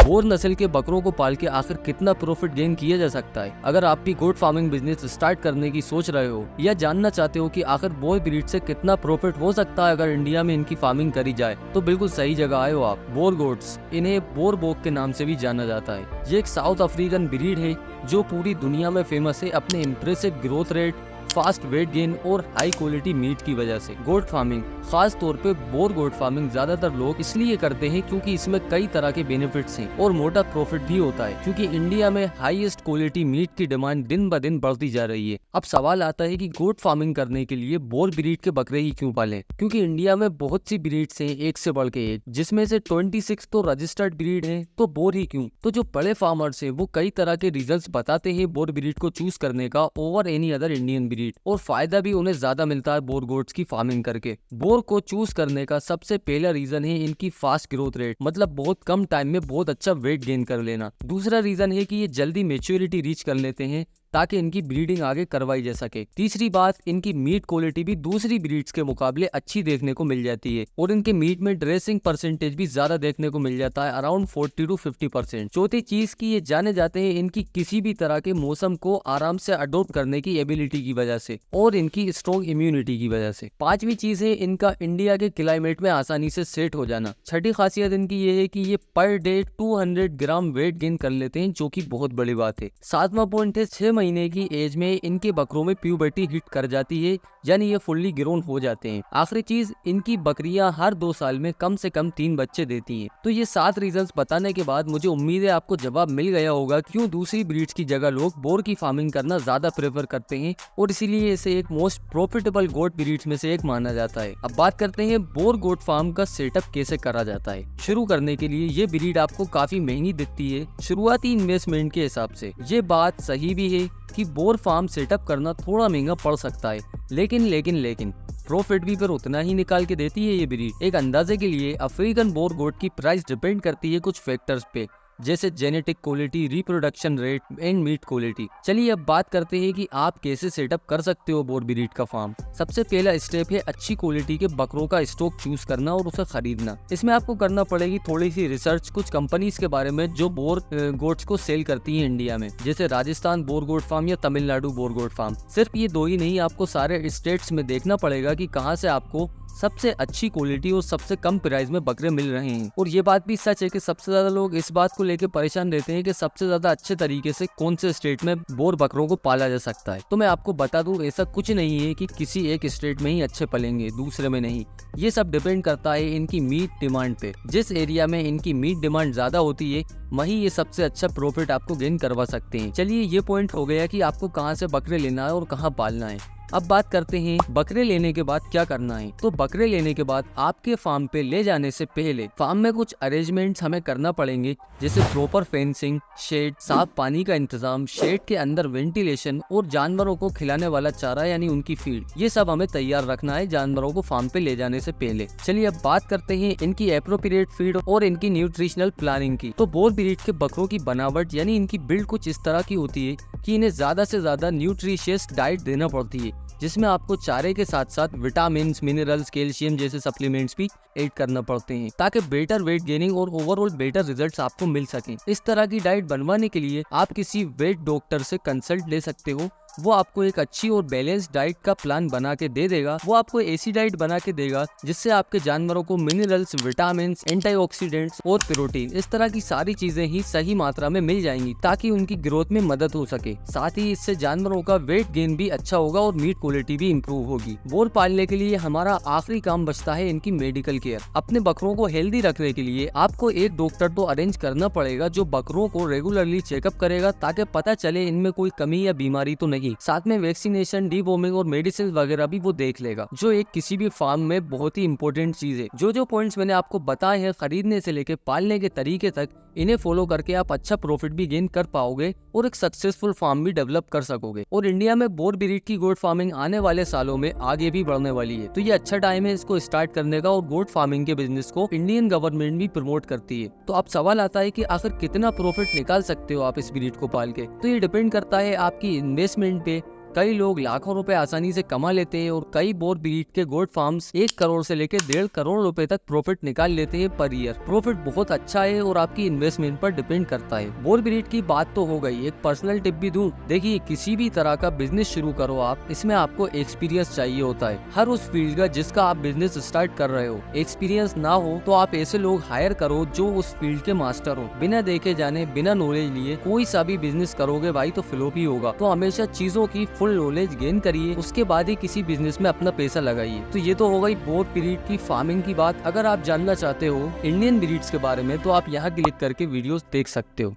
Bore नस्ल के बकरों को पाल के आखिर कितना प्रॉफिट गेन किया जा सकता है। अगर आप भी गोट फार्मिंग बिजनेस स्टार्ट करने की सोच रहे हो या जानना चाहते हो कि आखिर बोर ब्रीड से कितना प्रॉफिट हो सकता है अगर इंडिया में इनकी फार्मिंग करी जाए, तो बिल्कुल सही जगह आए हो आप। बोर गोट्स, इन्हें बोर बोक के नाम से भी जाना जाता है। ये एक साउथ अफ्रीकन ब्रीड है जो पूरी दुनिया में फेमस है अपने impressive growth rate, fast weight gain और हाई क्वालिटी मीट की वजह से। गोट फार्मिंग, खास तौर पे बोर गोट फार्मिंग ज्यादातर लोग इसलिए करते हैं क्योंकि इसमें कई तरह के बेनिफिट्स हैं और मोटा प्रॉफिट भी होता है, क्योंकि इंडिया में हाईएस्ट क्वालिटी मीट की डिमांड दिन ब दिन बढ़ती जा रही है। अब सवाल आता है कि गोट फार्मिंग करने के लिए बोर ब्रीड के बकरे ही क्यों पालें, क्योंकि इंडिया में बहुत सी ब्रीड्स हैं एक से बढ़ के एक, जिसमें से 26 तो रजिस्टर्ड ब्रीड है, तो बोर ही क्यों। तो जो बड़े फार्मर्स है वो कई तरह के रीजंस बताते हैं बोर ब्रीड को चूज करने का over any other Indian breed, और फायदा भी उन्हें ज्यादा मिलता है बोर गोट्स की फार्मिंग करके। बोर को चूज करने का सबसे पहला रीजन है इनकी फास्ट ग्रोथ रेट, मतलब बहुत कम टाइम में बहुत अच्छा वेट गेन कर लेना। दूसरा रीजन है कि ये जल्दी मेच्योरिटी रीच कर लेते हैं ताकि इनकी ब्रीडिंग आगे करवाई जा सके। तीसरी बात, इनकी मीट क्वालिटी भी दूसरी ब्रीड्स के मुकाबले अच्छी देखने को मिल जाती है और इनके मीट में ड्रेसिंग परसेंटेज भी ज्यादा देखने को मिल जाता है, अराउंड 40 to 50%। चौथी चीज की ये जाने जाते हैं इनकी किसी भी तरह के मौसम को आराम से अडोप्ट करने की एबिलिटी की वजह से और इनकी स्ट्रॉन्ग इम्यूनिटी की वजह से। पांचवी चीज है इनका इंडिया के क्लाइमेट में आसानी से सेट हो जाना। छठी खासियत इनकी ये है कि ये per day 200 gram weight gain कर लेते हैं, जो कि बहुत बड़ी बात है। सातवां पॉइंट है 6 महीने की एज में इनके बकरों में प्यूबर्टी हिट कर जाती है, यानी ये फुल्ली ग्रोन हो जाते हैं। आखिरी चीज, इनकी बकरियां हर 2 साल में कम से कम 3 बच्चे देती हैं। तो ये 7 रीजंस बताने के बाद मुझे उम्मीद है आपको जवाब मिल गया होगा क्यों दूसरी ब्रीड्स की जगह लोग बोर की फार्मिंग करना ज्यादा प्रेफर करते हैं और इसीलिए इसे एक मोस्ट प्रॉफिटेबल गोट ब्रीड्स में से एक माना जाता है। अब बात करते हैं बोर गोट फार्म का सेटअप कैसे करा जाता है। शुरू करने के लिए ये ब्रीड आपको काफी महंगी दिखती है शुरुआती इन्वेस्टमेंट के हिसाब से। ये बात सही भी है कि बोर फार्म सेटअप करना थोड़ा महंगा पड़ सकता है, लेकिन प्रॉफिट भी फिर उतना ही निकाल के देती है ये ब्रीड। एक अंदाजे के लिए अफ्रीकन बोर गोट की प्राइस डिपेंड करती है कुछ फैक्टर्स पे, जैसे genetic quality, reproduction rate and meat quality. चलिए अब बात करते हैं कि आप कैसे सेटअप कर सकते हो बोर ब्रीड का फार्म। सबसे पहला स्टेप है अच्छी क्वालिटी के बकरों का स्टॉक चूज करना और उसे खरीदना। इसमें आपको करना पड़ेगी थोड़ी सी रिसर्च कुछ कंपनीज के बारे में जो बोर गोट्स को सेल करती है इंडिया में, जैसे राजस्थान बोर गोट फार्म या तमिलनाडु बोर गोट फार्म। सिर्फ ये दो ही नहीं, आपको सारे स्टेट्स में देखना पड़ेगा कि कहाँ से आपको सबसे अच्छी क्वालिटी और सबसे कम प्राइस में बकरे मिल रहे हैं। और ये बात भी सच है कि सबसे ज्यादा लोग इस बात को लेकर परेशान रहते हैं कि सबसे ज्यादा अच्छे तरीके से कौन से स्टेट में बोर बकरों को पाला जा सकता है। तो मैं आपको बता दूं, ऐसा कुछ नहीं है कि किसी एक स्टेट में ही अच्छे पलेंगे दूसरे में नहीं। ये सब डिपेंड करता है इनकी मीट डिमांड पे। जिस एरिया में इनकी मीट डिमांड ज्यादा होती है वहीं ये सबसे अच्छा प्रॉफिट आपको गेन करवा सकते हैं। चलिए ये पॉइंट हो गया कि आपको कहाँ से बकरे लेना है और कहाँ पालना है। अब बात करते हैं बकरे लेने के बाद क्या करना है। तो बकरे लेने के बाद आपके फार्म पे ले जाने से पहले फार्म में कुछ अरेंजमेंट्स हमें करना पड़ेंगे, जैसे प्रॉपर फेंसिंग, शेड, साफ पानी का इंतजाम, शेड के अंदर वेंटिलेशन और जानवरों को खिलाने वाला चारा यानी उनकी फीड। ये सब हमें तैयार रखना है जानवरों को फार्म पे ले जाने से पहले। चलिए अब बात करते हैं इनकी एप्रोप्रिएट फीड और इनकी न्यूट्रिशनल प्लानिंग की। तो बोर ब्रीड के बकरों की बनावट यानी इनकी बिल्ड कुछ इस तरह की होती है कि इन्हें ज्यादा से ज्यादा न्यूट्रिशियस डाइट देना पड़ती है, जिसमें आपको चारे के साथ साथ विटामिन, मिनरल्स, कैल्शियम जैसे सप्लीमेंट्स भी ऐड करना पड़ते हैं ताकि बेटर वेट गेनिंग और ओवरऑल बेटर रिजल्ट्स आपको मिल सकें। इस तरह की डाइट बनवाने के लिए आप किसी वेट डॉक्टर से कंसल्ट ले सकते हो। वो आपको एक अच्छी और बैलेंस डाइट का प्लान बना के दे देगा। वो आपको ऐसी डाइट बना के देगा जिससे आपके जानवरों को मिनरल्स, विटामिन, एंटीऑक्सीडेंट्स और प्रोटीन, इस तरह की सारी चीजें ही सही मात्रा में मिल जाएंगी ताकि उनकी ग्रोथ में मदद हो सके। साथ ही इससे जानवरों का वेट गेन भी अच्छा होगा और मीट क्वालिटी भी इम्प्रूव होगी। बोर पालने के लिए हमारा आखिरी काम बचता है इनकी मेडिकल केयर। अपने बकरों को हेल्दी रखने के लिए आपको एक डॉक्टर तो अरेंज करना पड़ेगा जो बकरों को रेगुलरली चेकअप करेगा ताकि पता चले इनमें कोई कमी या बीमारी तो नहीं। साथ में वैक्सीनेशन, डीवॉर्मिंग और मेडिसिन वगैरह भी वो देख लेगा, जो एक किसी भी फार्म में बहुत ही इंपॉर्टेंट चीज है। जो पॉइंट्स मैंने आपको बताए हैं खरीदने से लेके पालने के तरीके तक, इन्हें फॉलो करके आप अच्छा प्रॉफिट भी गेन कर पाओगे और एक सक्सेसफुल फार्म भी डेवलप कर सकोगे। और इंडिया में बोर ब्रीड की गोट फार्मिंग आने वाले सालों में आगे भी बढ़ने वाली है, तो ये अच्छा टाइम है इसको स्टार्ट करने का। और गोट फार्मिंग के बिजनेस को इंडियन गवर्नमेंट भी प्रमोट करती है। तो अब सवाल आता है कि आखिर कितना प्रॉफिट निकाल सकते हो आप इस ब्रीड को पाल के। तो ये डिपेंड करता है आपकी इन्वेस्टमेंट पे कई लोग लाखों रुपए आसानी से कमा लेते हैं और कई बोर ब्रीड के गोट फार्म्स 1 करोड़ से लेकर 1.5 करोड़ रुपए तक प्रॉफिट निकाल लेते हैं पर ईयर। प्रॉफिट बहुत अच्छा है और आपकी इन्वेस्टमेंट पर डिपेंड करता है। बोर ब्रीड की बात तो हो गई, एक पर्सनल टिप भी दूं। देखिए, किसी भी तरह का बिजनेस शुरू करो आप, इसमें आपको एक्सपीरियंस चाहिए होता है, हर उस फील्ड का जिसका आप बिजनेस स्टार्ट कर रहे हो। एक्सपीरियंस ना हो तो आप ऐसे लोग हायर करो जो उस फील्ड के मास्टर हो। बिना देखे जाने, बिना नॉलेज लिए कोई सा भी बिजनेस करोगे भाई तो फ्लॉप ही होगा। तो हमेशा चीजों की फुल नॉलेज गेन करिए, उसके बाद ही किसी बिजनेस में अपना पैसा लगाइए। तो ये तो हो गई बोर ब्रीड की फार्मिंग की बात। अगर आप जानना चाहते हो इंडियन ब्रीड्स के बारे में तो आप यहाँ क्लिक करके वीडियोस देख सकते हो।